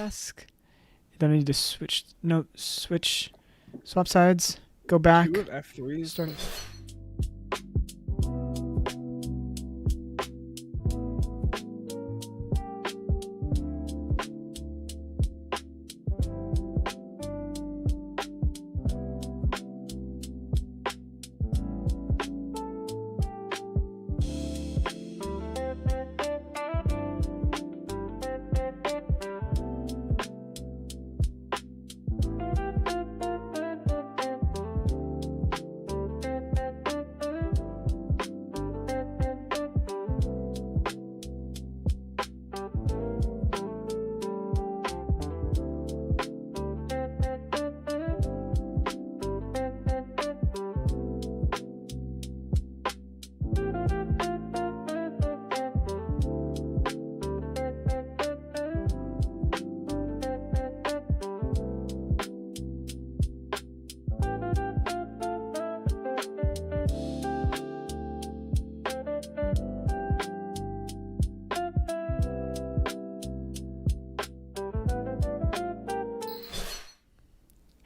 task. Then I need to switch. No, switch. Swap sides. Go back. Two of F3s. Start.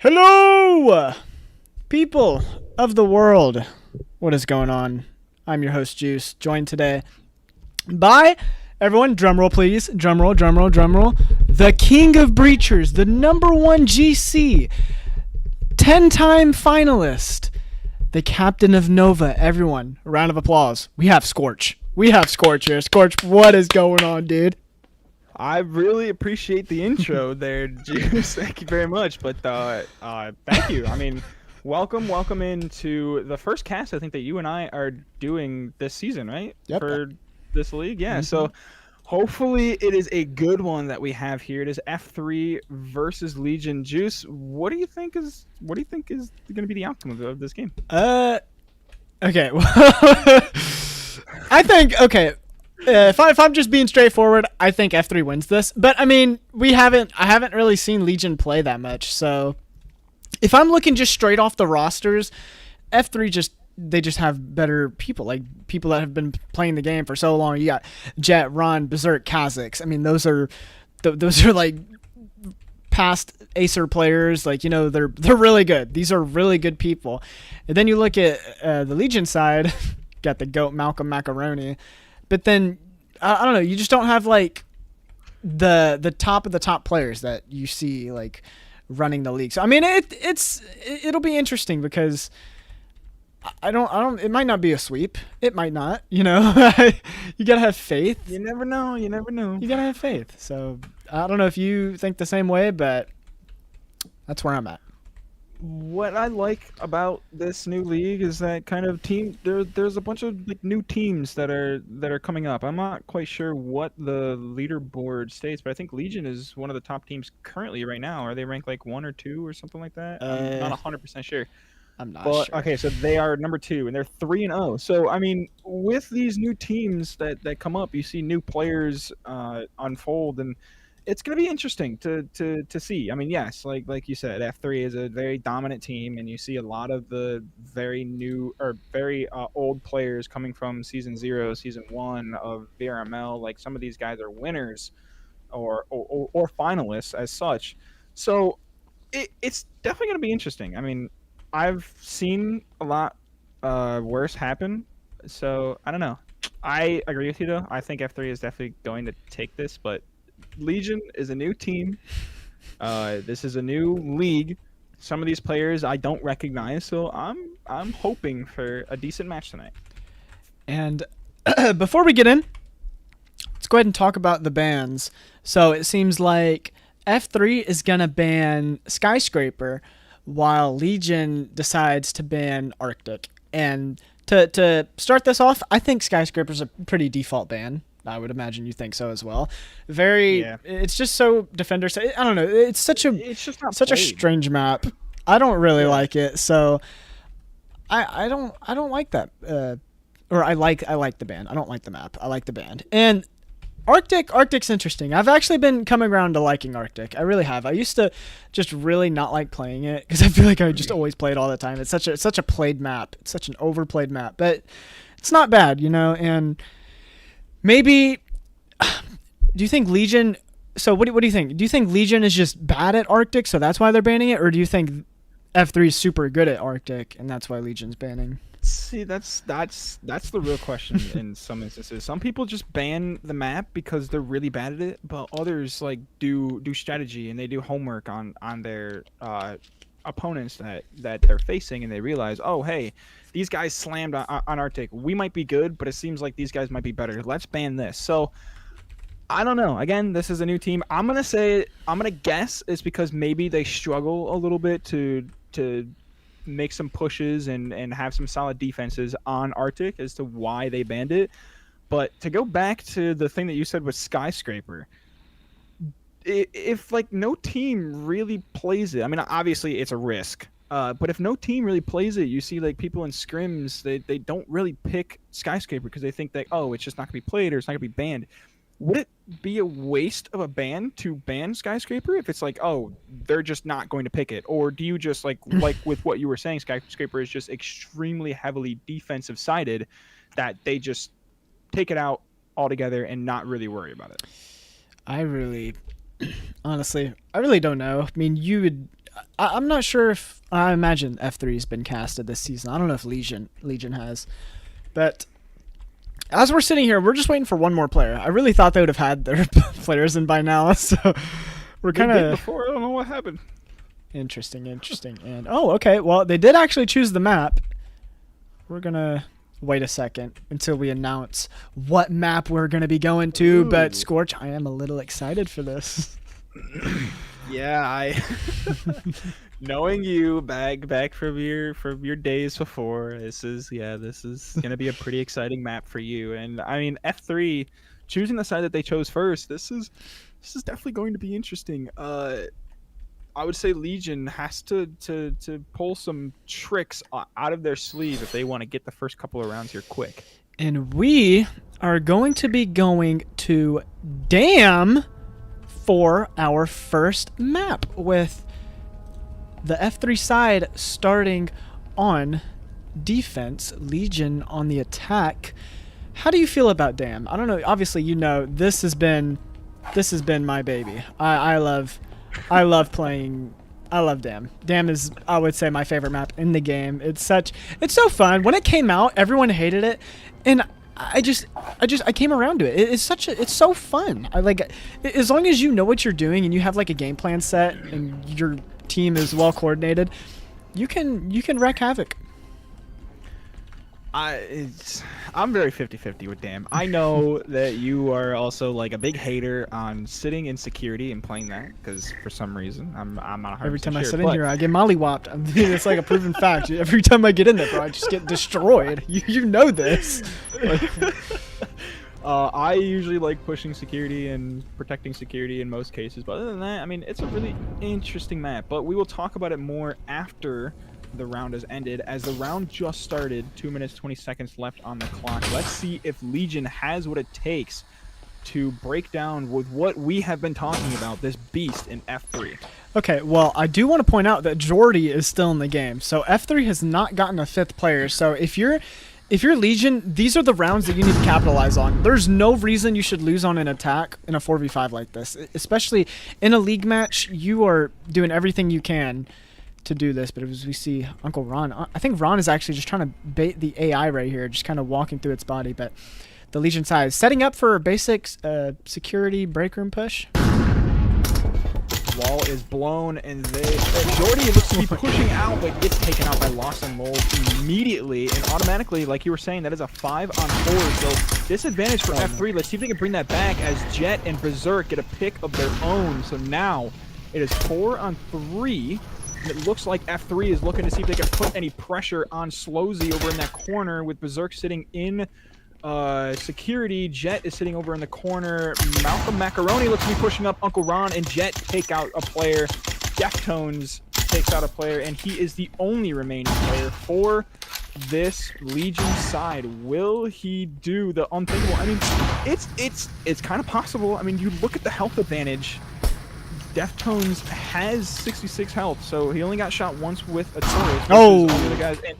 Hello, people of the world. What is going on? I'm your host, Juice, joined today by everyone. Drumroll, please. Drumroll, drumroll, drumroll. The king of breachers, the number one GC, 10-time finalist, the captain of Nova. Everyone, a round of applause. We have Scorch. We have Scorch here. Scorch, what is going on, dude? I really appreciate the intro there, Juice. Thank you very much. But thank you. I mean, welcome into the first cast I think that you and I are doing this season, right? Yep. For this league, yeah. So hopefully it is a good one that we have here. It is F3 versus Legion. Juice, what do you think is going to be the outcome of this game? Okay. I think if I'm just being straightforward, I think F3 wins this. But I mean, I haven't really seen Legion play that much. So if I'm looking just straight off the rosters, F3 they just have better people, like people that have been playing the game for so long. You got Jet, Ron, Berserk, Kha'Zix. I mean, those are like past Acer players. Like, you know, they're really good. These are really good people. And then you look at the Legion side, got the GOAT Malcolm Macaroni. But then, I don't know, you just don't have, like, the top of the top players that you see, like, running the league. So, I mean, it'll be interesting because it might not be a sweep. It might not, you know. You got to have faith. You never know. You got to have faith. So, I don't know if you think the same way, but that's where I'm at. What I like about this new league is that kind of there's a bunch of like new teams that are coming up. I'm not quite sure what the leaderboard states, but I think Legion is one of the top teams currently right now. Are they ranked like 1 or 2 or something like that? I'm not 100% sure. I'm not sure. sure. Okay, so they are number 2 and they're 3-0. So I mean, with these new teams that come up, you see new players unfold, and it's going to be interesting to see. I mean, yes, like you said, F3 is a very dominant team, and you see a lot of the very new or very old players coming from Season 0, Season 1 of VRML. Like, some of these guys are winners or finalists as such. So it's definitely going to be interesting. I mean, I've seen a lot worse happen, so I don't know. I agree with you, though. I think F3 is definitely going to take this, but Legion is a new team. This is a new league. Some of these players I don't recognize, so I'm hoping for a decent match tonight. And before we get in, let's go ahead and talk about the bans. So it seems like F3 is gonna ban Skyscraper, while Legion decides to ban Arctic. And to start this off, I think Skyscraper's a pretty default ban. I would imagine you think so as well. It's just so defender. I don't know. It's just a strange map. I don't really like it. So I don't like that. Or I like the band. I don't like the map. I like the band. And Arctic's interesting. I've actually been coming around to liking Arctic. I really have. I used to just really not like playing it because I feel like I just always play it all the time. It's such a played map. It's such an overplayed map, but it's not bad, you know. And maybe, do you think Legion So what do you think? Do you think Legion is just bad at Arctic, so that's why they're banning it, or do you think F3 is super good at Arctic and that's why Legion's banning? See, that's the real question in some instances. Some people just ban the map because they're really bad at it, but others like do strategy and they do homework on their opponents that they're facing, and they realize, oh hey, these guys slammed on Arctic. We might be good, but it seems like these guys might be better. Let's ban this. So I don't know. Again, this is a new team. I'm gonna guess it's because maybe they struggle a little bit to make some pushes and have some solid defenses on Arctic as to why they banned it. But to go back to the thing that you said with Skyscraper, if like no team really plays it, I mean obviously it's a risk. But if no team really plays it, you see like people in scrims, they don't really pick Skyscraper because they think that, oh, it's just not gonna be played or it's not gonna be banned. Would it be a waste of a ban to ban Skyscraper if it's like, oh, they're just not going to pick it? Or do you just like with what you were saying, Skyscraper is just extremely heavily defensive sided that they just take it out altogether and not really worry about it? Honestly, I really don't know. I mean, I'm not sure if, I imagine F3 has been casted this season. I don't know if Legion has, but as we're sitting here, we're just waiting for one more player. I really thought they would have had their players in by now, so we're kind of before. I don't know what happened. Interesting. And okay. Well, they did actually choose the map. We're gonna wait a second until we announce what map we're gonna be going to. Ooh. But Scorch, I am a little excited for this. Yeah, knowing you back from your days before, this is gonna be a pretty exciting map for you. And I mean, F3 choosing the side that they chose first, this is definitely going to be interesting. I would say Legion has to pull some tricks out of their sleeve if they want to get the first couple of rounds here quick. And we are going to be going to Dam for our first map, with the F3 side starting on defense, Legion on the attack. How do you feel about Dam? I don't know. Obviously, you know this has been my baby. I love playing. I love Dam. Dam is, I would say, my favorite map in the game. It's so fun. When it came out, everyone hated it, and I came around to it. It's so fun. I like, as long as you know what you're doing and you have like a game plan set and your team is well coordinated, you can wreak havoc. I'm very 50-50 with Dam. I know that you are also like a big hater on sitting in security and playing that, because for some reason I'm not 100% Every time sure, I sit in here, I get mollywopped. I mean, it's like a proven fact. Every time I get in there, bro, I just get destroyed. You know this. I usually like pushing security and protecting security in most cases, but other than that, I mean, it's a really interesting map. But we will talk about it more after the round has ended, as the round just started. 2 minutes 20 seconds left on the clock. Let's see if Legion has what it takes to break down with what we have been talking about, this beast in F3. Okay, well, I do want to point out that Jordy is still in the game, so F3 has not gotten a 5th player. So if you're Legion, these are the rounds that you need to capitalize on. There's no reason you should lose on an attack in a 4v5 like this, especially in a league match. You are doing everything you can to do this, but as we see Uncle Ron, I think Ron is actually just trying to bait the AI right here, just kind of walking through its body. But the Legion side is setting up for a basic security break room push. Wall is blown, and Jordy looks to be pushing out, but gets taken out by Lost and Mold immediately, and automatically, like you were saying, that is a 5-on-4, so disadvantage for F3. Let's see if they can bring that back, as Jet and Berserk get a pick of their own. So now it is 4-on-3. And it looks like F3 is looking to see if they can put any pressure on Slozy over in that corner, with Berserk sitting in security. Jet is sitting over in the corner. Malcolm Macaroni looks to be pushing up Uncle Ron, and Jet take out a player. Deftones takes out a player, and he is the only remaining player for this Legion side. Will he do the unthinkable? I mean, it's kind of possible. I mean, you look at the health advantage. Deftones has 66 health, so he only got shot once with a turret. Oh! All the other guys, and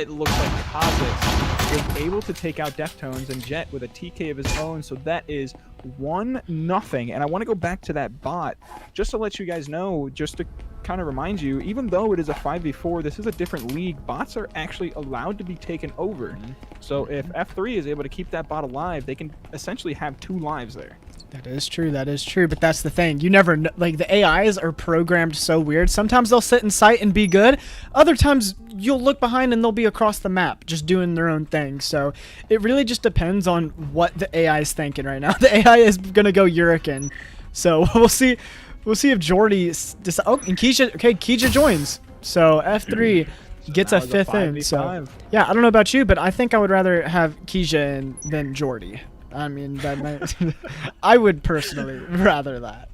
it looks like Kha'Zix was able to take out Deftones and Jet with a TK of his own. So that is 1-0. And I want to go back to that bot just to let you guys know, just to kind of remind you, even though it is a 5v4, this is a different league. Bots are actually allowed to be taken over. So if F3 is able to keep that bot alive, they can essentially have 2 lives there. That is true. That is true. But that's the thing. You never know. Like, the AIs are programmed so weird. Sometimes they'll sit in sight and be good. Other times you'll look behind and they'll be across the map just doing their own thing. So it really just depends on what the AI is thinking right now. The AI is going to go Hurricane. So we'll see. We'll see if Jordy decides. Oh, and Keisha. Okay, Keisha joins. So F3 gets a 5th in. So yeah, I don't know about you, but I think I would rather have Keisha in than Jordy. I mean, that might, I would personally rather that.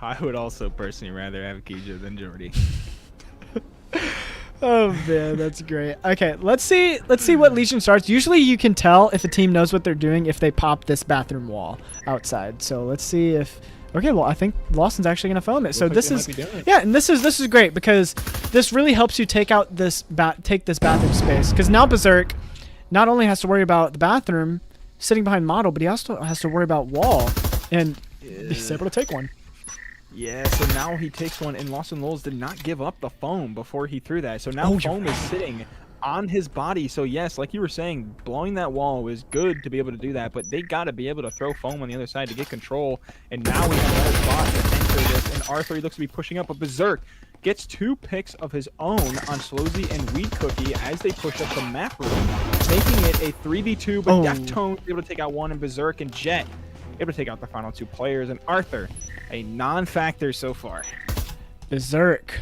I would also personally rather have Keisha than Jordy. Oh man, that's great. Okay, let's see what Legion starts. Usually you can tell if a team knows what they're doing if they pop this bathroom wall outside. So let's see if. Okay, well, I think Lawson's actually gonna film it. So like this is, yeah, and this is great because this really helps you take out this bathroom space, because now Berserk not only has to worry about the bathroom sitting behind model, but he also has to worry about wall, and he's able to take one. Yeah, so now he takes one, and Lawson Lowles did not give up the foam before he threw that. So now foam is sitting on his body. So yes, like you were saying, blowing that wall was good to be able to do that, but they got to be able to throw foam on the other side to get control. And now we have another spot to enter this, and Arthur looks to be pushing up, but Berserk gets 2 picks of his own on Slozy and Weed Cookie as they push up the map room, making it a 3v2, but Deftones able to take out 1, and Berserk and Jet able to take out the final 2 players, and Arthur, a non-factor so far. Berserk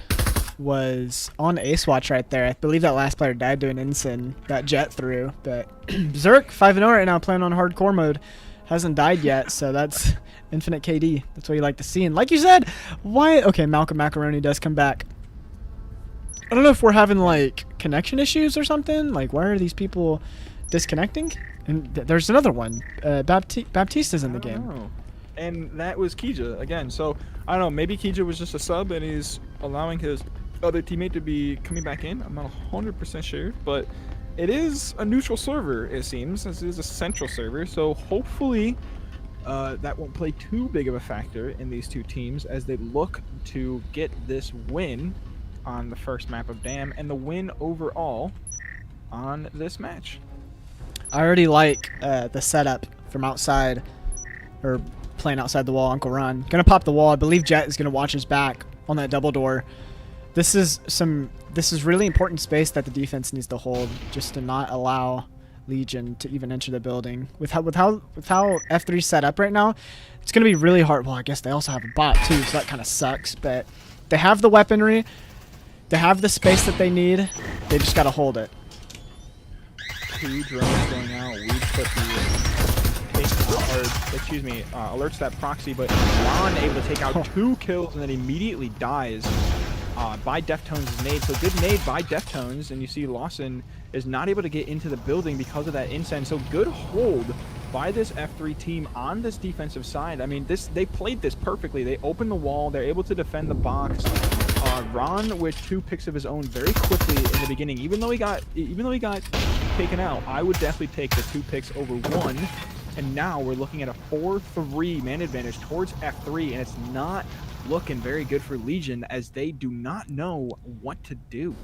was on Ace Watch right there. I believe that last player died to an Ensign that Jet threw, but Berserk 5-0 right now, playing on hardcore mode. Hasn't died yet, so that's infinite KD. That's what you like to see. And like you said, why? Okay, Malcolm Macaroni does come back. I don't know if we're having like connection issues or something. Like, why are these people disconnecting? And there's another one. Baptista's in the game. And that was Keija again. So I don't know. Maybe Keija was just a sub and he's allowing his other teammate to be coming back in. I'm not 100% sure, but it is a neutral server, it seems. This is a central server, so hopefully that won't play too big of a factor in these 2 teams as they look to get this win on the first map of Dam and the win overall on this match. I already like the setup from outside, or playing outside the wall. Uncle Ron gonna pop the wall. I believe Jet is gonna watch his back on that double door. This is really important space that the defense needs to hold, just to not allow Legion to even enter the building. With how F3's set up right now, it's gonna be really hard. Well, I guess they also have a bot too, so that kind of sucks. But they have the weaponry, they have the space that they need. They just gotta hold it. 2 drones going out. Weed Cookie alerts that proxy, but Ron able to take out 2 kills and then immediately dies by Deftones' nade. So good nade by Deftones, and you see Lawson is not able to get into the building because of that incense. So good hold by this F3 team on this defensive side. I mean, they played this perfectly. They opened the wall. They're able to defend the box. Ron with 2 picks of his own very quickly in the beginning. Even though he got taken out, I would definitely take the 2 picks over 1. And now we're looking at a 4-3 man advantage towards F3, and it's not looking very good for Legion as they do not know what to do.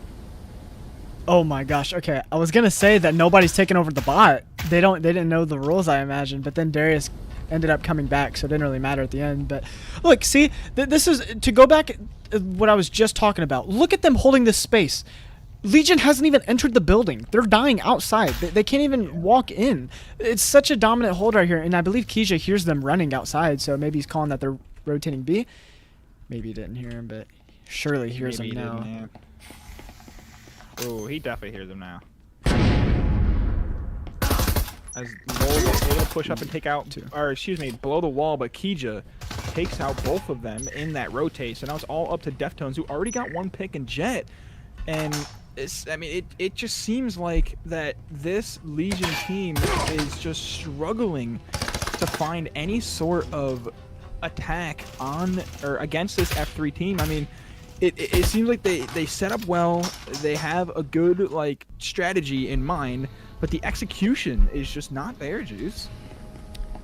Oh my gosh. Okay, I was gonna say that nobody's taking over the bot. They didn't know the rules, I imagine. But then Darius ended up coming back, so it didn't really matter at the end. But look, see, this is to go back what I was just talking about. Look at them holding this space. Legion hasn't even entered the building. They're dying outside. They can't even walk in. It's such a dominant hold right here, and I believe Keisha hears them running outside, so maybe he's calling that they're rotating B. Maybe he didn't hear him, but surely hears him now. Yeah. Oh, he definitely hears him now. As Lowell was able to push up and take out, or excuse me, below the wall, but Keija takes out both of them in that rotate. So now it's all up to Deftones, who already got 1 pick in Jet. And it just seems like that this Legion team is just struggling to find any sort of attack on or against this F3 team. I mean, it seems like they set up well. They have a good like strategy in mind, but the execution is just not there, Juice.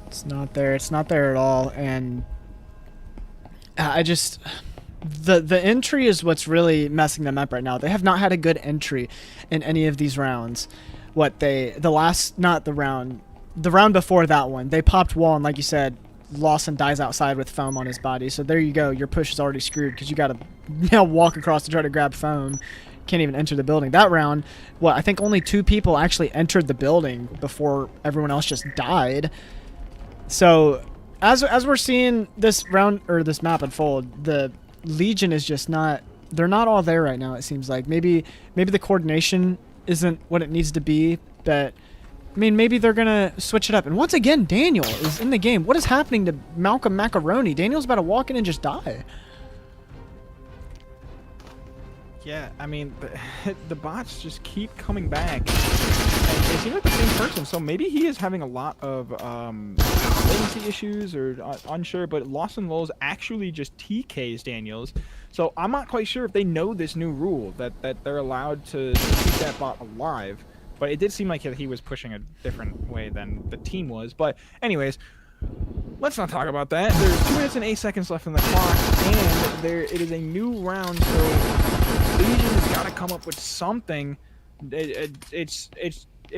It's not there. It's not there at all. And I just the entry is what's really messing them up right now. They have not had a good entry in any of these rounds. The round before that one, they popped wall, and like you said, Lawson dies outside with foam on his body. So there you go. Your push is already screwed because you got to now walk across to try to grab foam. Can't even enter the building. That round, I think only 2 people actually entered the building before everyone else just died. So as we're seeing this round or this map unfold, the Legion is just not. They're not all there right now. It seems like maybe the coordination isn't what it needs to be, but. I mean, maybe they're going to switch it up. And once again, Daniel is in the game. What is happening to Malcolm Macaroni? Daniel's about to walk in and just die. Yeah, I mean, the bots just keep coming back. And they seem like the same person, so maybe he is having a lot of latency issues or unsure, but Lawson Lowes actually just TKs Daniels. So I'm not quite sure if they know this new rule that they're allowed to keep that bot alive. But it did seem like he was pushing a different way than the team was. But anyways, let's not talk about that. There's 2 minutes and 8 seconds left on the clock, and it is a new round, so Legion has got to come up with something. It's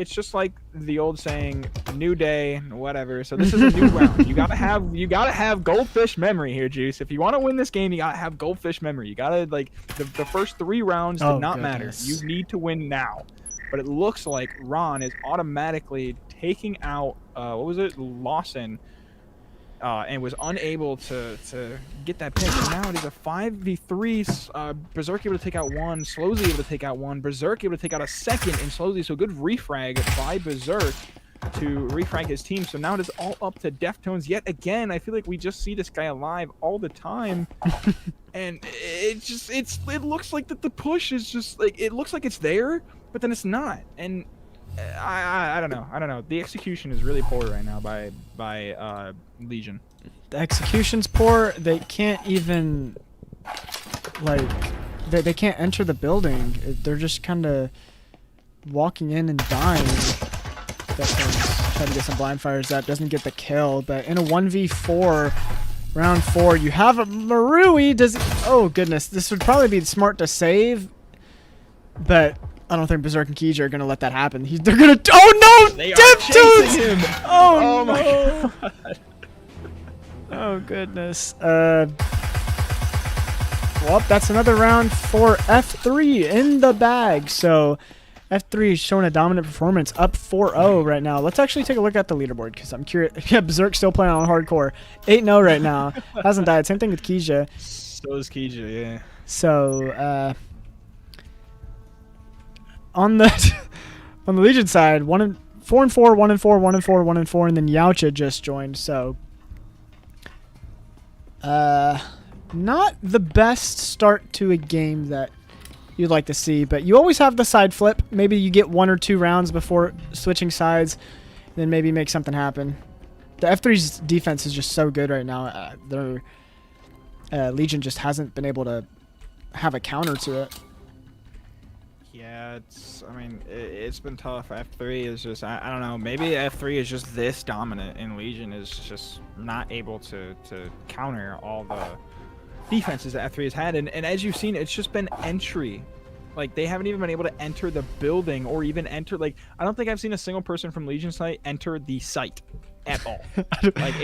just like the old saying, new day, whatever. So this is a new round. You gotta have goldfish memory here, Juice. If you want to win this game, you gotta have goldfish memory. You gotta the first 3 rounds did not matter. You need to win now. But it looks like Ron is automatically taking out Lawson, and was unable to get that pick. And now it is a 5v3. Berserk able to take out 1, Slowly able to take out 1, Berserk able to take out a second, and Slowly. So good refrag by Berserk to refrag his team. So now it is all up to Deftones yet again. I feel like we just see this guy alive all the time. And it looks like that the push is just like, it looks like it's there, but then it's not. And I don't know. The execution is really poor right now by Legion. The execution's poor. They can't even they can't enter the building. They're just kind of walking in and dying. Deftones trying to get some blind fires up, doesn't get the kill, but in a 1v4 round 4, you have a Marui. Oh goodness, this would probably be smart to save, but I don't think Berserk and Kija are gonna let that happen. They're gonna. Oh no! They are chasing him. Oh my no! God. Oh goodness. Well, that's another round for F3 in the bag. So F3 is showing a dominant performance, up 4-0 right now. Let's actually take a look at the leaderboard because I'm curious. Yeah, Berserk still playing on hardcore. 8-0 right now. Hasn't died. Same thing with Kija. So is Kija, yeah. So on the Legion side, 4-4, 1-4, 1-4, 1-4, 1-4, and then Yautja just joined. So not the best start to a game that you'd like to see, but you always have the side flip. Maybe you get 1 or 2 rounds before switching sides, then maybe make something happen. The F3's defense is just so good right now. Their Legion just hasn't been able to have a counter to it. Yeah, it's been tough. F3 is just, I don't know, maybe F3 is just this dominant and Legion is just not able to counter all the defenses that F3 has had. And as you've seen, it's just been entry. Like, they haven't even been able to enter the building or even enter, like, I don't think I've seen a single person from Legion site enter the site at all. Like,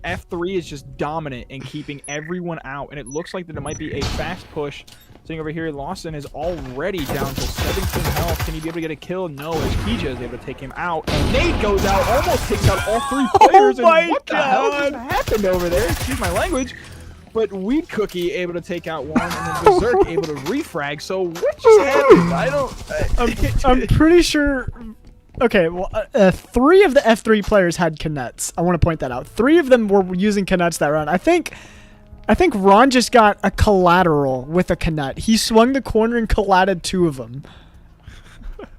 F3 is just dominant in keeping everyone out, and it looks like that it might be a fast push. Sitting over here, Lawson is already down to 17 health. Can he be able to get a kill? No, as Kija is able to take him out. And Nate goes out, almost takes out all 3 players. Oh my and what the hell just happened over there? Excuse my language. But Weed Cookie able to take out 1, and then Berserk able to refrag. So what just happened? I'm pretty sure. Okay, well, 3 of the F3 players had Kinets. I want to point that out. 3 of them were using Kinets that round. I think Ron just got a collateral with a Kinet. He swung the corner and collatted 2 of them.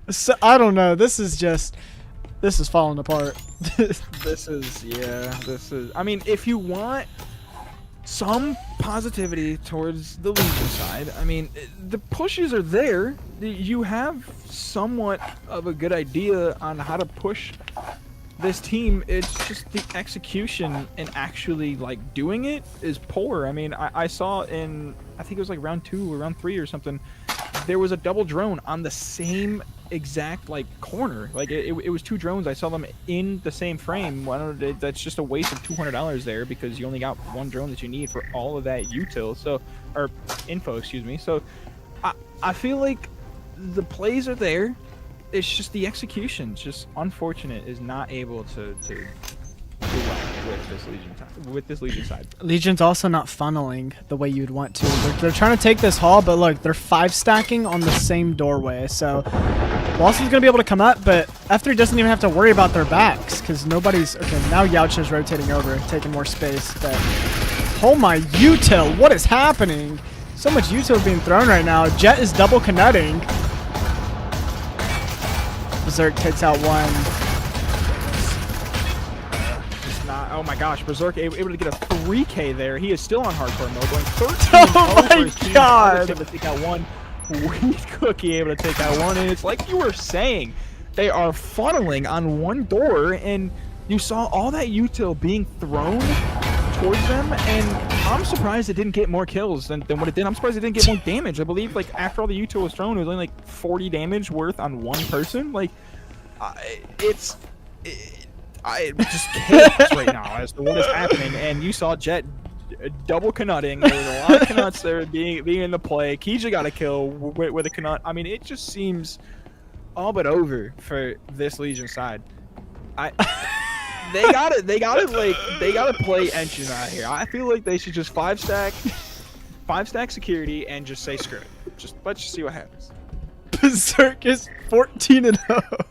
So I don't know. This is falling apart. This is. I mean, if you want some positivity towards the Legion side. I mean, the pushes are there. You have somewhat of a good idea on how to push this team. It's just the execution and actually like doing it is poor. I mean, I saw in, I think it was like round 2 or round 3 or something, there was a double drone on the same exact like corner. Like it was 2 drones. I saw them in the same frame. That's just a waste of $200 there, because you only got 1 drone that you need for all of that util. So, or info, excuse me. So I feel like the plays are there. It's just the execution, just unfortunate, is not able to do well with this Legion side. Legion's also not funneling the way you'd want to. They're trying to take this hall, but look, they're 5 stacking on the same doorway. So Lawson's gonna be able to come up, but F3 doesn't even have to worry about their backs because nobody's okay. Now Yaocha's rotating over, taking more space. But oh my util, what is happening? So much util being thrown right now. Jet is double connecting. Berserk takes out one. It's not. Oh my gosh, Berserk able to get a 3K there. He is still on hardcore mode, going 13. Oh my god! Able to take out one. Weed Cookie able to take out one, and it's like you were saying, they are funneling on one door, and you saw all that util being thrown towards them, and I'm surprised it didn't get more kills than what it did. I'm surprised it didn't get more damage. I believe like after all the util was thrown, it was only like 40 damage worth on one person. Like it's just chaos right now as to what is happening. And you saw Jet double canutting. There was a lot of canuts there being in the play. Kija got a kill with a canut. I mean, it just seems all but over for this Legion side. They gotta play engine out here. I feel like they should just 5 stack security and just say screw it. Let's just see what happens. Berserk is 14-0.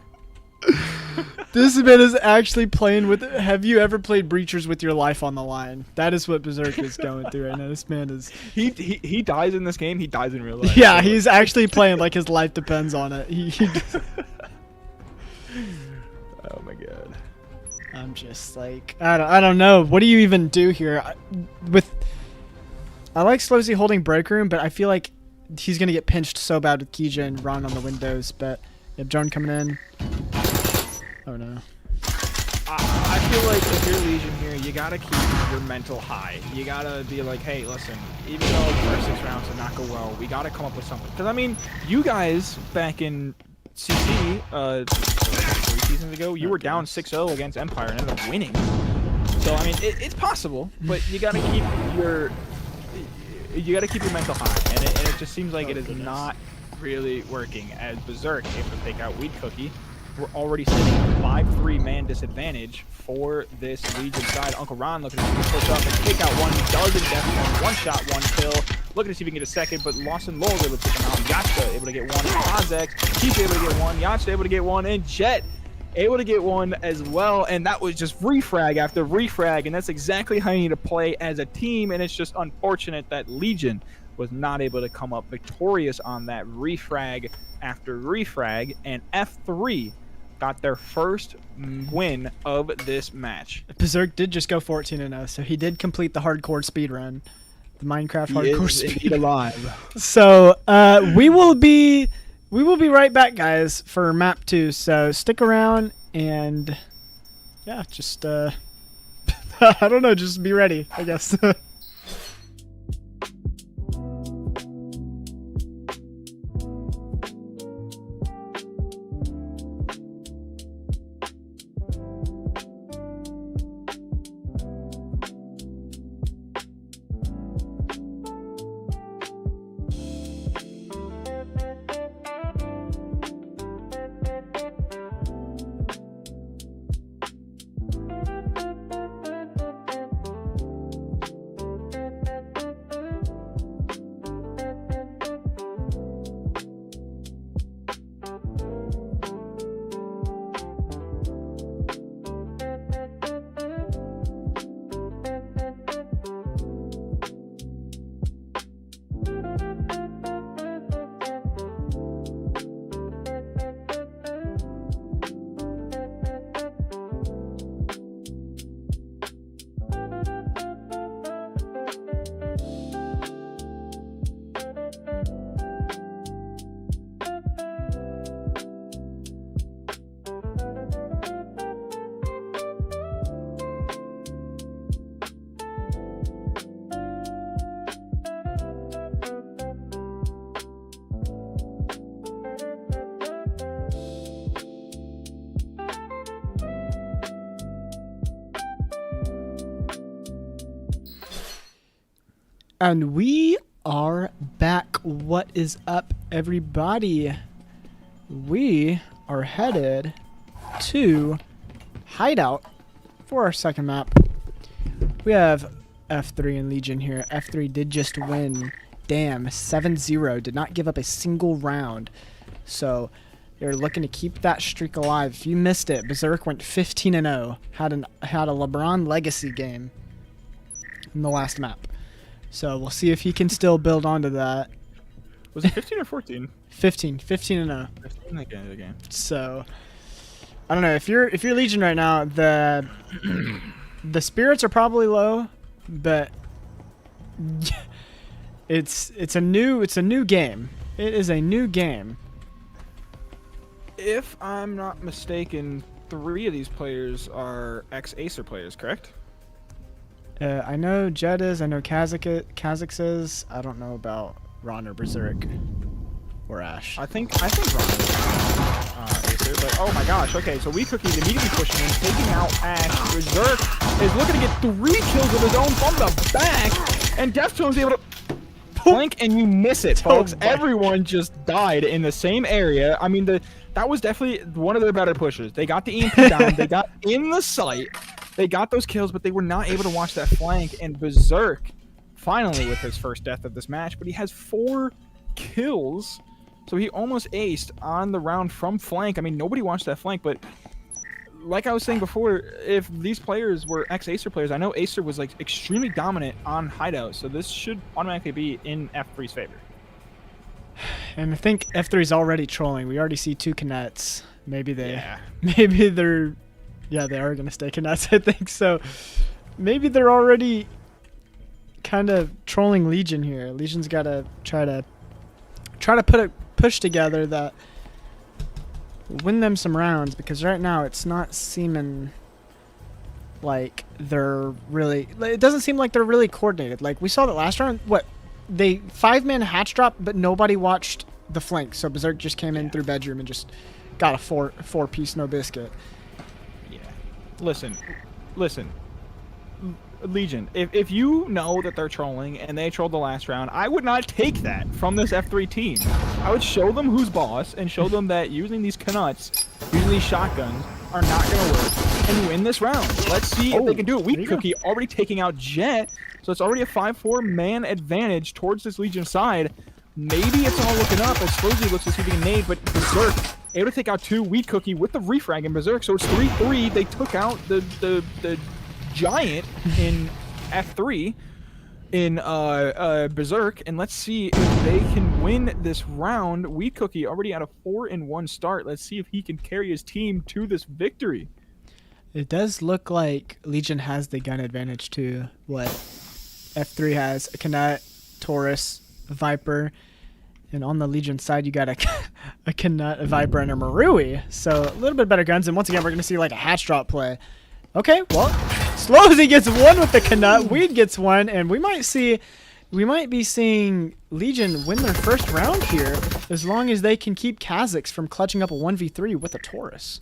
This man is actually playing with. Have you ever played Breachers with your life on the line? That is what Berserk is going through right now. This man is. He dies in this game. He dies in real life. Yeah, he's actually playing like his life depends on it. Oh my god. I'm just like I don't know. What do you even do here? I like Slowzy holding break room, but I feel like he's gonna get pinched so bad with Kija and Ron on the windows. But you have Drone coming in. Oh no. I feel like if you're Legion here, you gotta keep your mental high. You gotta be like, hey, listen, even though the first 6 rounds did not go well, we gotta come up with something. Because I mean, you guys back in CC 3 seasons ago, you were down 6-0 against Empire and ended up winning. So I mean, it's possible, but you gotta keep your mental high, and it just seems like it is not really working. As Berserk able to take out Weed Cookie, we're already sitting at a 5-3 man disadvantage for this Legion side. Uncle Ron looking to push up and take out one. He doesn't definitely one shot, 1 kill. Looking to see if he can get a second, but Lawson Lowell's able to take him out. Yacha able to get 1. Ozek, he's able to get 1. Yacha able to get 1, and Jet able to get 1 as well. And that was just refrag after refrag, and that's exactly how you need to play as a team. And it's just unfortunate that Legion was not able to come up victorious on that refrag after refrag, and F3 got their first win of this match. Berserk did just go 14-0, so he did complete the hardcore speed run, the Minecraft hardcore speed alive. So we will be right back, guys, for map 2. So stick around and yeah, just I don't know, just be ready, I guess. And we are back. What is up, everybody? We are headed to Hideout for our second map. We have F3 and Legion here. F3 did just win. Damn, 7-0. Did not give up a single round. So they're looking to keep that streak alive. If you missed it, Berserk went 15-0. Had a LeBron legacy game in the last map. So we'll see if he can still build onto that. Was it 15 or 14? 15-0. 15 again. So I don't know, if you're Legion right now, the spirits are probably low, but it's a new game. It is a new game. If I'm not mistaken, 3 of these players are ex-Acer players, correct? I know Jed is. I know Kha'Zix is. I don't know about Ron or Berserk or Ash. I think Ron is Acer, but oh my gosh. Okay, so Cookies immediately pushing in, taking out Ash. Berserk is looking to get 3 kills of his own from the back, and Deftone's able to flank, and you miss it, folks. Everyone just died in the same area. I mean, that was definitely one of their better pushes. They got the EMP down. They got in the site. They got those kills, but they were not able to watch that flank. And Berserk, finally with his first death of this match, but he has 4 kills. So he almost aced on the round from flank. I mean, nobody watched that flank, but like I was saying before, if these players were ex-Acer players, I know Acer was like extremely dominant on Hideout, so this should automatically be in F3's favor. And I think F3 is already trolling. We already see 2 Kinets. Maybe they are going to stay Kinets, I think. So maybe they're already kind of trolling Legion here. Legion's got to try to put a push together that win them some rounds, because right now it's not seeming like they're really, it doesn't seem like they're really coordinated. Like we saw that last round, they 5-man hatch drop, but nobody watched the flank. So Berserk just came in through bedroom and just got a four-piece no biscuit. Yeah. Listen, Legion, if you know that they're trolling and they trolled the last round, I would not take that from this F3 team. I would show them who's boss and show them that using these Canuts, using these shotguns, are not going to work, and win this round. Let's see if they can do it. Weak Cookie already taking out Jet, so it's already a 5-4 man advantage towards this Legion side. Maybe it's all looking up as Slowly looks to see if he can nade, but Berserk able to take out 2. Weak Cookie with the refrag in Berserk, so it's 3-3. They took out the Giant in F3 in Berserk, and let's see if they can win this round. Weak Cookie already had a 4-1 start. Let's see if he can carry his team to this victory. It does look like Legion has the gun advantage too. What F3 has a Canet, Taurus, a Viper, and on the Legion side you got a Canet, a Viper, and a Marui. So a little bit better guns, and once again we're gonna see like a hatch drop play. Okay, well, Slowsy gets 1 with the Canutt, Weed gets 1, and we might be seeing Legion win their first round here, as long as they can keep Kha'Zix from clutching up a 1v3 with a Taurus.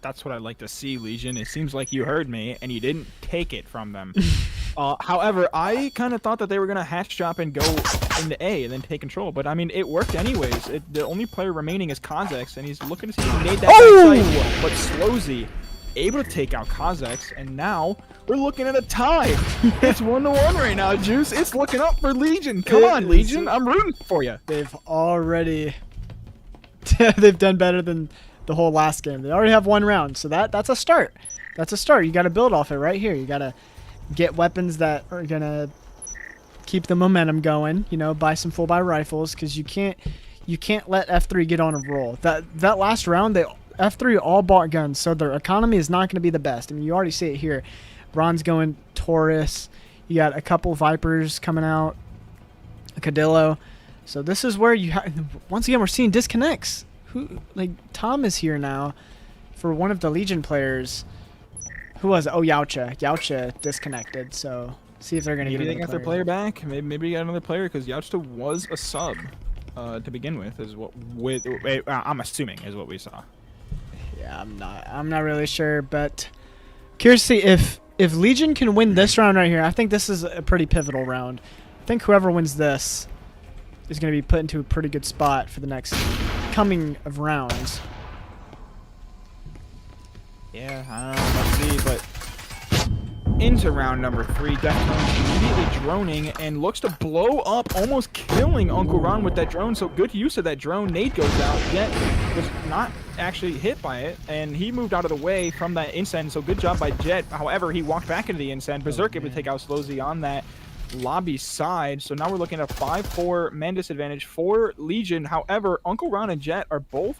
That's what I'd like to see, Legion. It seems like you heard me, and you didn't take it from them. However, I kind of thought that they were going to hatch drop and go into A and then take control, but I mean, it worked anyways. The only player remaining is Kha'Zix, and he's looking to see if he made that backside, but Slowsy able to take out Kha'Zix, and now we're looking at a tie. It's 1-1 right now, Juice. It's looking up for Legion. Come on, Legion. I'm rooting for you. They've already they've done better than the whole last game. They already have 1 round, so that's a start. That's a start. You got to build off it right here. You got to get weapons that are gonna keep the momentum going. You know, buy some full buy rifles, because you can't let F3 get on a roll. That last round, F3 all bought guns, so their economy is not going to be the best. I mean, you already see it here. Ron's going Taurus. You got a couple Vipers coming out, a Cadillo. So this is where you once again we're seeing disconnects. Tom is here now for one of the Legion players. Who was it? Oh, Yautja. Yautja disconnected. So see if they're going to get another player. Maybe they got their player back. Maybe you got another player, because Yautja was a sub to begin with. I'm assuming is what we saw. Yeah, I'm not really sure, but curious to see if Legion can win this round right here. I think this is a pretty pivotal round. I think whoever wins this is going to be put into a pretty good spot for the next coming of rounds. Yeah, I don't know. Let's see, but into round number 3, Deftones immediately droning and looks to blow up, almost killing Uncle Ron with that drone. So good use of that drone. Nate goes out. Jet was not actually hit by it, and he moved out of the way from that incend. So good job by Jet. However, he walked back into the incend. Berserk able to take out Slowzy on that lobby side. So now we're looking at a 5-4 man disadvantage for Legion. However, Uncle Ron and Jet are both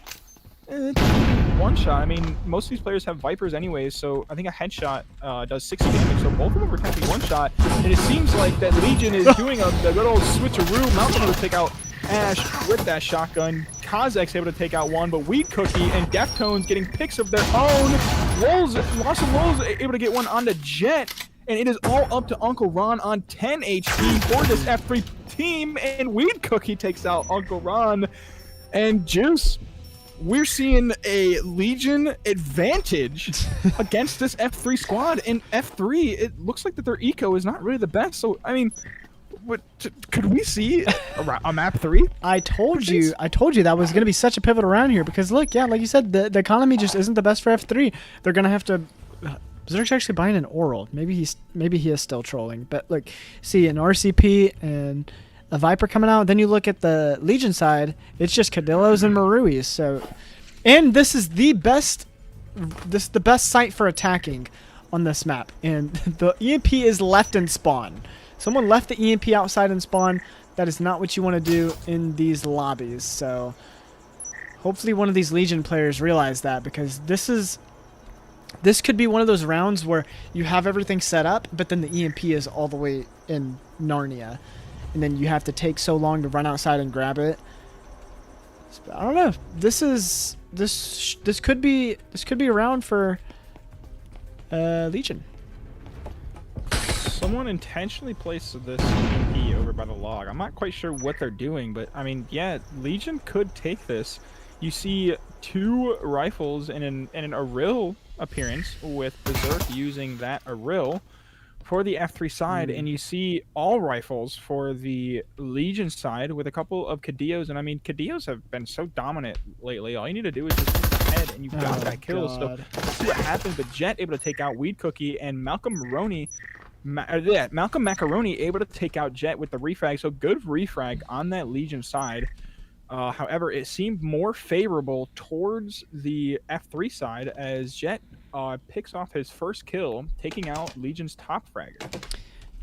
one shot. I mean, most of these players have Vipers anyways, so I think a headshot does 60 damage, so both of them are technically one shot. And it seems like that Legion is doing a good old switcheroo. Malcolm able to take out Ash with that shotgun. Kazek's able to take out one, but Weed Cookie and Deftones getting picks of their own. Lawson Wolves able to get one onto Jet. And it is all up to Uncle Ron on 10 HP for this F3 team. And Weed Cookie takes out Uncle Ron. And Juice, we're seeing a Legion advantage against this F3 squad. And F3, it looks like that their eco is not really the best. So, I mean, could we see a map 3? I told you that was going to be such a pivot around here because, look, yeah, like you said, the economy just isn't the best for F3. They're going to have to... Berserk's actually buying an oral. Maybe he is still trolling. But look, see an RCP and a Viper coming out. Then you look at the Legion side. It's just Cadillos and Maruis. So, and this is the best site for attacking on this map. And the EMP is left in spawn. Someone left the EMP outside in spawn. That is not what you want to do in these lobbies. So hopefully one of these Legion players realize that, because this could be one of those rounds where you have everything set up, but then the EMP is all the way in Narnia, and then you have to take so long to run outside and grab it. I don't know. This could be a round for Legion. Someone intentionally placed this EMP over by the log. I'm not quite sure what they're doing, but I mean, yeah, Legion could take this. You see 2 rifles and an Aril appearance with Berserk using that Aril for the F3 side, and you see all rifles for the Legion side with a couple of Cadillos. And I mean, Cadillos have been so dominant lately. All you need to do is just hit the head and you've got that kill. So let's see what happens. But Jet able to take out Weed Cookie, and Malcolm Macaroni able to take out Jet with the refrag. So good refrag on that Legion side. However, it seemed more favorable towards the F3 side as Jet picks off his first kill, taking out Legion's top fragger.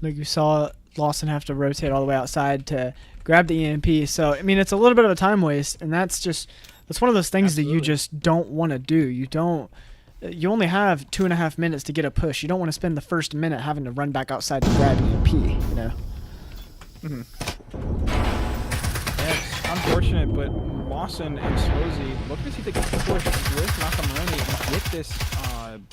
Like you saw Lawson have to rotate all the way outside to grab the EMP. So, I mean, it's a little bit of a time waste, and that's one of those things that you just don't want to do. You only have 2.5 minutes to get a push. You don't want to spend the first minute having to run back outside to grab EMP, you know? Unfortunate, but Lawson and Slowzy looking to see if they can push with Nakamuroni and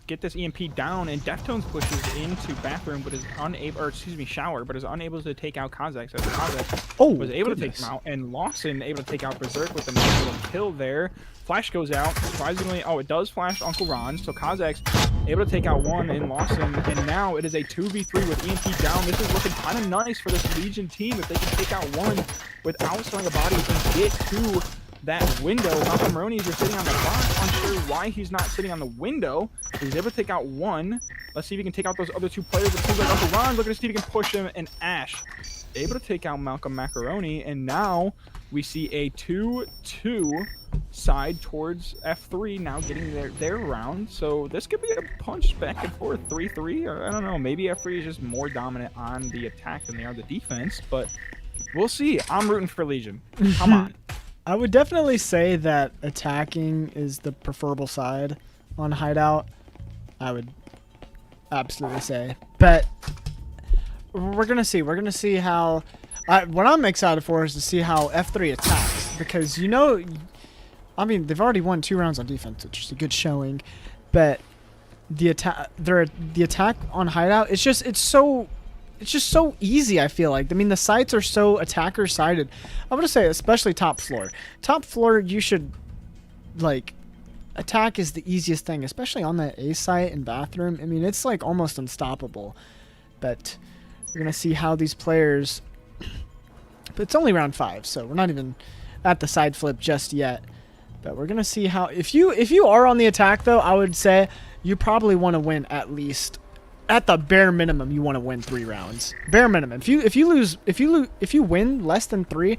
get this EMP down, and Deftones pushes into bathroom, but is unable, or excuse me, shower, but is unable to take out Kazek. So Kazek was able to take him out, and Lawson able to take out Berserk with a nice little kill there. Flash goes out, surprisingly, it does flash Uncle Ron, so Kazek's able to take out one in Lawson, and now it is a 2v3 with EMP down. This is looking kind of nice for this Legion team if they can take out one without throwing a body and get to that window. Macaroni is just sitting on the box, unsure why he's not sitting on the window. He's able to take out one. Let's see if he can take out those other 2 players. It seems like Uncle Ron looking to see if he can push him, and Ash able to take out Malcolm Macaroni, and now we see a 2-2 side towards F3 now getting their round. So this could be a punch back and forth, 3-3, or I don't know, maybe F3 is just more dominant on the attack than they are the defense, but we'll see. I'm rooting for Legion. Come on. I would definitely say that attacking is the preferable side on Hideout. I would absolutely say. But we're going to see. We're going to see how... what I'm excited for is to see how F3 attacks. Because, you know... I mean, they've already won 2 rounds on defense, which is a good showing. But the attack on Hideout, it's just so easy, I feel like. I mean, the sites are so attacker-sided. I'm going to say, especially top floor. Top floor, you should, like, attack is the easiest thing, especially on that A site and bathroom. I mean, it's, like, almost unstoppable. But We're gonna see how these players. But it's only round 5, so we're not even at the side flip just yet. But we're gonna see how. If you are on the attack though, I would say you probably want to win at least. At the bare minimum, you want to win 3 rounds. Bare minimum. If you win less than 3,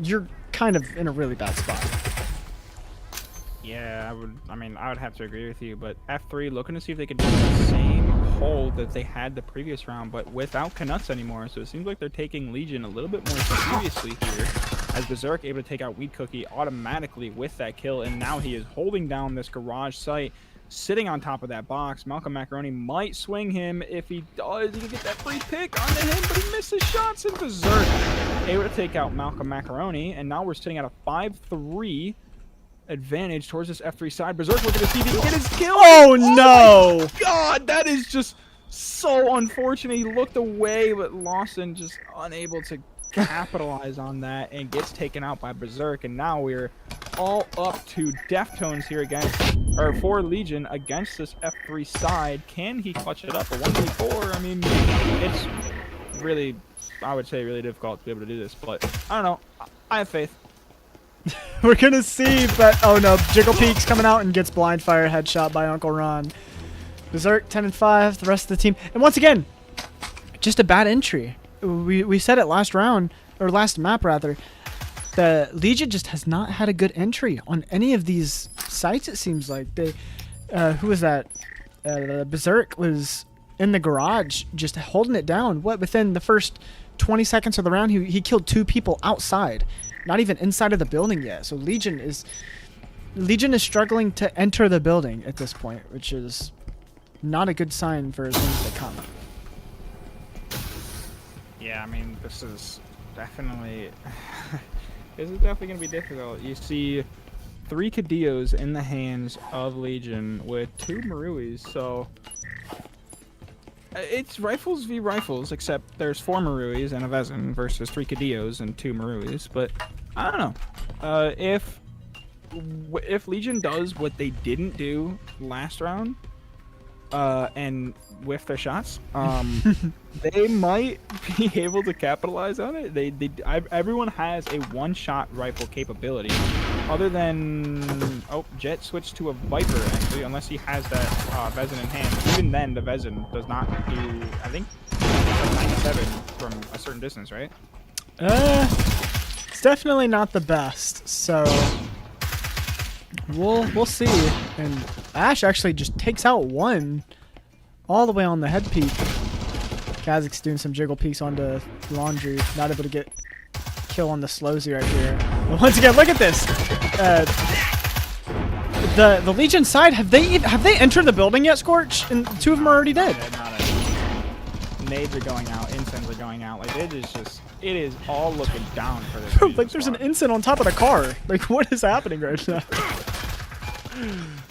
you're kind of in a really bad spot. Yeah, I would have to agree with you, but F3 looking to see if they can do the same hold that they had the previous round, but without Canucks anymore. So it seems like they're taking Legion a little bit more seriously here, as Berserk able to take out Weed Cookie automatically with that kill, and now he is holding down this garage site, sitting on top of that box. Malcolm Macaroni might swing him. If he does, he can get that free pick onto him, but he misses shots, and Berserk able to take out Malcolm Macaroni, and now we're sitting at a 5-3 advantage towards this F3 side. Berserk looking to see if he can get his kill. Oh no! My God, that is just so unfortunate. He looked away, but Lawson just unable to capitalize on that and gets taken out by Berserk. And now we're all up to Deftones here for Legion against this F3 side. Can he clutch it up? A 1v4? I mean, it's really, I would say, really difficult to be able to do this, but I don't know. I have faith. We're gonna see, but oh no, Jiggle Peaks coming out and gets blind fire headshot by Uncle Ron. Berserk 10-5, the rest of the team, and once again, just a bad entry. We said it last round, or last map rather. The Legion just has not had a good entry on any of these sites. It seems like they, who was that? Berserk was in the garage, just holding it down. What, within the first 20 seconds of the round, he killed 2 people outside. Not even inside of the building yet. So Legion is struggling to enter the building at this point, which is not a good sign for things to come. Yeah, I mean, this is definitely going to be difficult. You see 3 Cadillos in the hands of Legion with 2 Maruis, so it's rifles v rifles, except there's 4 Maruis and a Vezin versus 3 Cadillos and 2 Maruis. But I don't know. If Legion does what they didn't do last round, and whiff their shots, they might be able to capitalize on it. Everyone has a 1-shot rifle capability, other than Jet switched to a Viper actually, unless he has that Vezin in hand. Even then, the Vezin does not do, I think, 97 from a certain distance, right? It's definitely not the best. So we'll see. And Ash actually just takes out 1 all the way on the head peak. Kazak's doing some jiggle peeks onto Laundry, not able to get kill on the Slowzy right here. But once again, look at this. The Legion side, have they entered the building yet, Scorch? And 2 of them are already dead. Nades are going out, incense are going out. Like it is all looking down for this. Like there's an incense on top of the car. Like what is happening right now?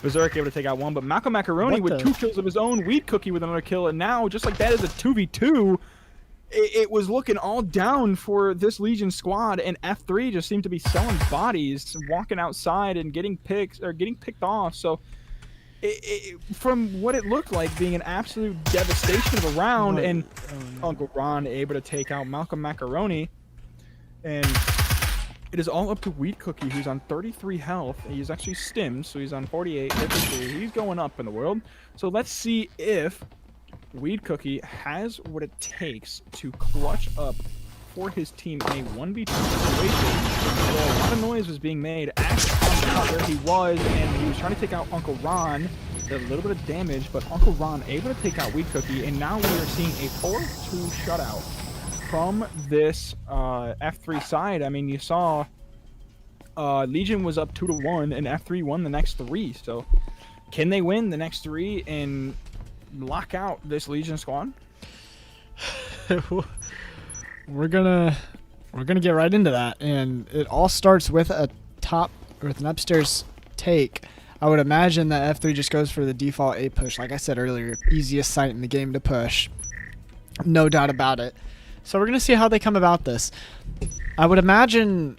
Berserk able to take out 1, but Malcolm Macaroni with 2 kills of his own, Weed Cookie with another kill, and now just like that is a 2v2. It was looking all down for this Legion squad, and F3 just seemed to be selling bodies, walking outside and getting picked off. So from what it looked like being an absolute devastation of a round, and Uncle Ron able to take out Malcolm Macaroni, and it is all up to Weed Cookie, who's on 33 health. He's actually stimmed, so he's on 48. He's going up in the world. So let's see if Weed Cookie has what it takes to clutch up for his team in a 1v2 situation. Although a lot of noise was being made. Ash found out where he was, and he was trying to take out Uncle Ron. Did a little bit of damage, but Uncle Ron able to take out Weed Cookie, and now we are seeing a 4-2 shutout from this F3 side. I mean, you saw Legion was up 2-1, and F3 won the next 3. So, can they win the next 3 and lock out this Legion squad? We're gonna get right into that, and it all starts with an upstairs take. I would imagine that F3 just goes for the default A push. Like I said earlier, easiest site in the game to push, no doubt about it. So we're gonna see how they come about this. I would imagine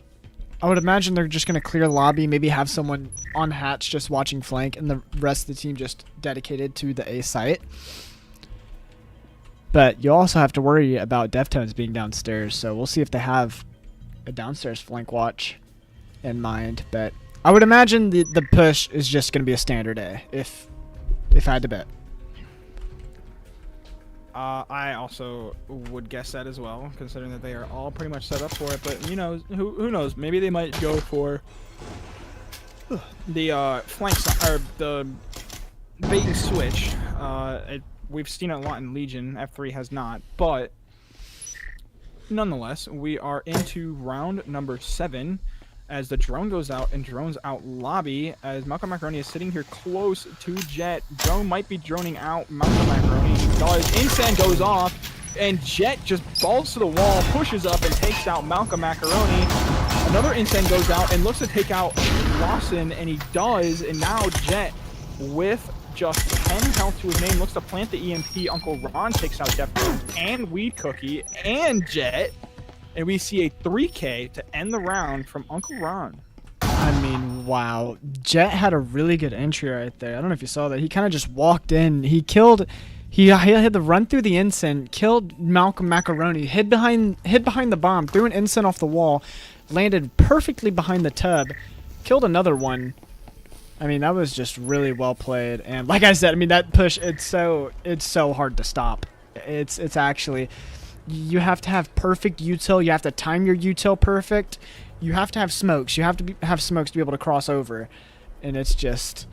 they're just gonna clear lobby, maybe have someone on hatch just watching flank, and the rest of the team just dedicated to the A site. But you also have to worry about Deftones being downstairs, so we'll see if they have a downstairs flank watch in mind. But I would imagine the push is just going to be a standard A, if I had to bet. I also would guess that as well, considering that they are all pretty much set up for it. But, you know, who knows? Maybe they might go for the flank side, or the bait and switch. We've seen it a lot in Legion. F3 has not. But, nonetheless, we are into round number 7. As the drone goes out and drones out lobby, as Malcolm Macaroni is sitting here close to Jet. Drone might be droning out Malcolm Macaroni. Does. Incense goes off, and Jet just balls to the wall, pushes up, and takes out Malcolm Macaroni. Another Incense goes out and looks to take out Lawson, and he does, and now Jet, with just 10 health to his name, looks to plant the EMP. Uncle Ron takes out Deftones and Weed Cookie and Jet. And we see a 3K to end the round from Uncle Ron. I mean, wow. Jet had a really good entry right there. I don't know if you saw that. He kind of just walked in. He had to run through the ensign, killed Malcolm Macaroni, hid behind the bomb, threw an ensign off the wall, landed perfectly behind the tub, killed another one. I mean, that was just really well played. And like I said, I mean, that push, it's so hard to stop. It's actually... You have to have perfect util. You have to time your util perfect. You have to have smokes. You have to have smokes to be able to cross over. And it's just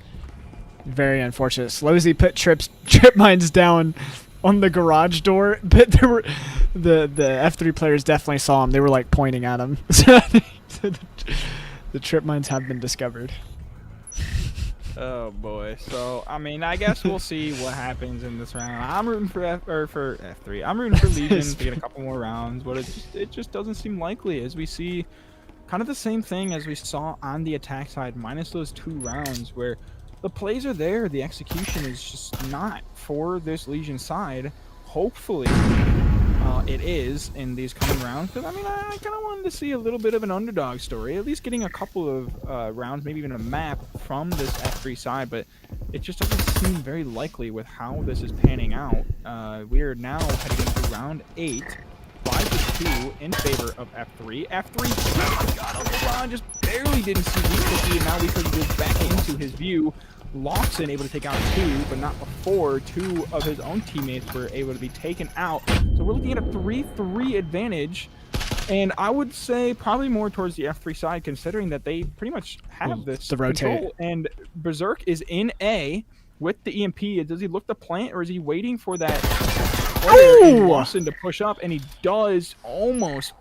very unfortunate. Slowzy put trip mines down on the garage door, but there were the F3 players definitely saw him. They were like pointing at him. So the trip mines have been discovered. Oh boy. So I mean, I guess we'll see what happens in this round. I'm rooting for F3. I'm rooting for Legion to get a couple more rounds, but it just doesn't seem likely, as we see kind of the same thing as we saw on the attack side, minus those 2 rounds where the plays are there, the execution is just not for this Legion side. Hopefully it is in these coming rounds, because I mean, I kind of wanted to see a little bit of an underdog story, at least getting a couple of rounds, maybe even a map from this F3 side, but it just doesn't seem very likely with how this is panning out. We are now heading into round 8, 5-2 in favor of F3. F3, oh my god, Uncle Ron just barely didn't see Weekly, and now Weekly goes back into his view. Lawson able to take out 2, but not before 2 of his own teammates were able to be taken out. So we're looking at a 3-3 advantage, and I would say probably more towards the F3 side, considering that they pretty much have this control. And Berserk is in A with the EMP. Does he look to plant, or is he waiting for that player in Lawson to push up? And he does, almost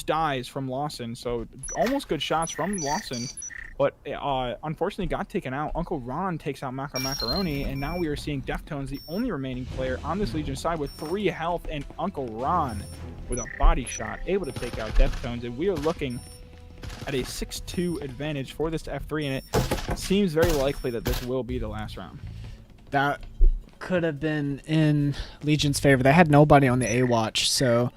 dies from Lawson. So almost good shots from Lawson. But unfortunately got taken out. Uncle Ron takes out Macaroni, and now we are seeing Deftones, the only remaining player on this Legion side, with 3 health, and Uncle Ron with a body shot able to take out Deftones. And we are looking at a 6-2 advantage for this F3, and it seems very likely that this will be the last round. That could have been in Legion's favor. They had nobody on the A watch, so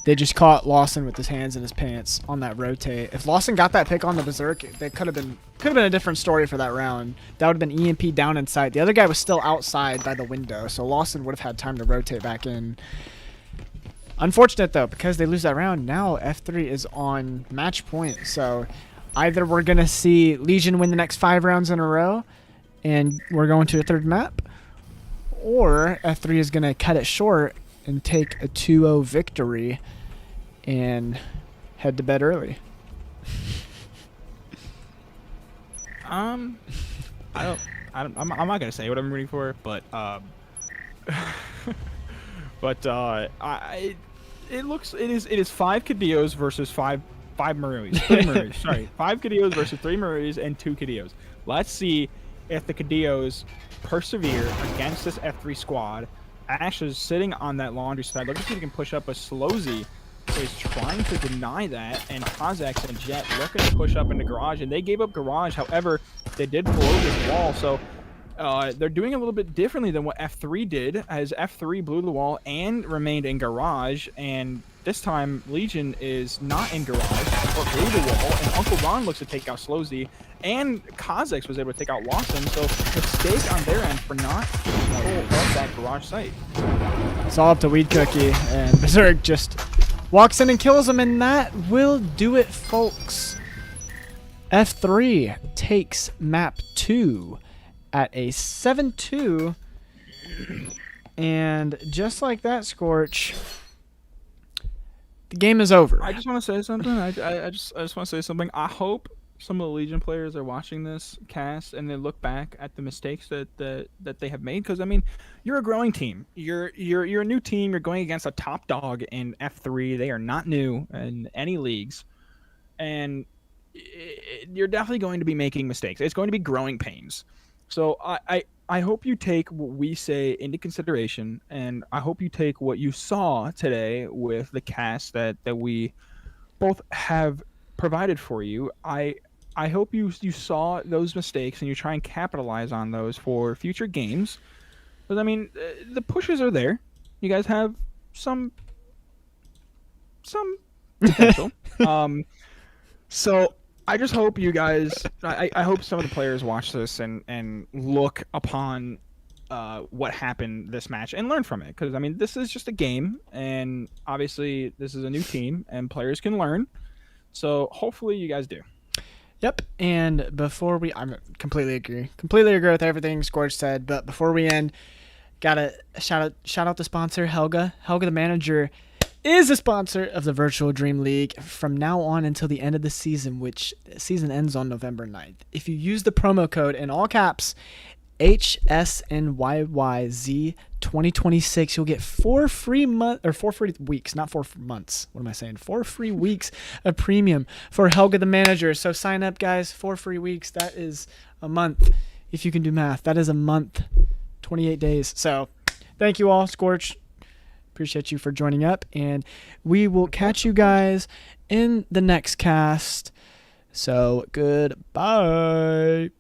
they just caught Lawson with his hands in his pants on that rotate. If Lawson got that pick on the Berserk, that could have been a different story for that round. That would have been EMP down inside. The other guy was still outside by the window, so Lawson would have had time to rotate back in. Unfortunate though, because they lose that round. Now F3 is on match point, so either we're gonna see Legion win the next 5 rounds in a row, and we're going to a 3rd map, or F3 is gonna cut it short and take a 2-0 victory and head to bed early. I'm not gonna say what I'm rooting for, but it is 5 Cadillos versus 5 Maroons. 3 Maroons, sorry. 5 Cadillos versus 3 Maroons and 2 Cadillos. Let's see if the Cadillos persevere against this F3 squad. Ash is sitting on that laundry side. Look if he can push up, a Slowzy is trying to deny that, and Kazax and Jet looking to push up into garage, and they gave up garage. However, they did blow this wall, so they're doing a little bit differently than what F3 did, as F3 blew the wall and remained in garage, and this time Legion is not in garage. or through the wall, and Uncle Ron looks to take out Slowzy, and Kha'Zix was able to take out Watson, so mistake on their end for not control of that garage site. It's all up to Weed Cookie, and Berserk just walks in and kills him, and that will do it, folks. F3 takes map 2 at a 7-2, and just like that, Scorch, the game is over. I just want to say something. I just want to say something. I hope some of the Legion players are watching this cast and they look back at the mistakes that they have made. Because I mean, you're a growing team. You're a new team. You're going against a top dog in F3. They are not new in any leagues, and you're definitely going to be making mistakes. It's going to be growing pains. So I hope you take what we say into consideration, and I hope you take what you saw today with the cast that we both have provided for you. I hope you saw those mistakes and you try and capitalize on those for future games. Because I mean, the pushes are there. You guys have some potential. So I just hope you guys. I hope some of the players watch this and look upon what happened this match and learn from it. Because I mean, this is just a game, and obviously this is a new team, and players can learn. So hopefully you guys do. Yep. And before I completely agree with everything Scorch said. But before we end, gotta shout out the sponsor, Helga. Helga, the manager, is a sponsor of the Virtual Dream League from now on until the end of the season, which season ends on November 9th. If you use the promo code in all caps, HSNYYZ 2026, you'll get 4 free weeks, not 4 months. What am I saying? 4 free weeks of premium for Helga the manager. So sign up, guys. 4 free weeks. That is a month. If you can do math, that is a month, 28 days. So thank you all, Scorch. Appreciate you for joining up, and we will catch you guys in the next cast. So goodbye.